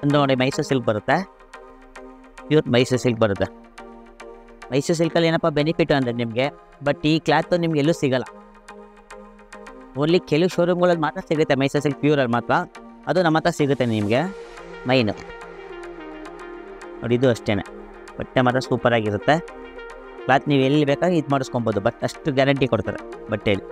ಒಂದು ನೋಡಿ ಮೈಸೂರು ಸಿಲ್ಕ್ ಬರುತ್ತೆ, ಪ್ಯೂರ್ ಮೈಸೂರು ಸಿಲ್ಕ್ ಬರುತ್ತೆ. ಮೈಸೂರು ಸಿಲ್ಕಲ್ಲಿ ಏನಪ್ಪ ಬೆನಿಫಿಟ್ ಅಂದರೆ ನಿಮಗೆ, ಬಟ್ ಈ ಕ್ಲಾತು ನಿಮ್ಗೆ ಎಲ್ಲೂ ಸಿಗೋಲ್ಲ. ಓನ್ಲಿ ಕೆಲವು ಶೋರೂಮ್ಗಳಲ್ಲಿ ಮಾತ್ರ ಸಿಗುತ್ತೆ ಮೈಸೂರು ಸಿಲ್ಕ್ ಪ್ಯೂರಲ್ಲಿ ಮಾತ್ರ, ಅದು ನಮ್ಮ ಹತ್ರ ಸಿಗುತ್ತೆ ನಿಮಗೆ ಮೈನು. ನೋಡಿ ಇದು ಅಷ್ಟೇ, ಬಟ್ಟೆ ಮಾತ್ರ ಸೂಪರಾಗಿರುತ್ತೆ. ಕ್ಲಾತ್ ನೀವು ಎಲ್ಲಿ ಬೇಕಾದ್ರೆ ಇದು ಮಾಡಿಸ್ಕೊಬೋದು, ಬಟ್ ಅಷ್ಟು ಗ್ಯಾರಂಟಿ ಕೊಡ್ತಾರೆ ಬಟ್ಟೆಯಲ್ಲಿ.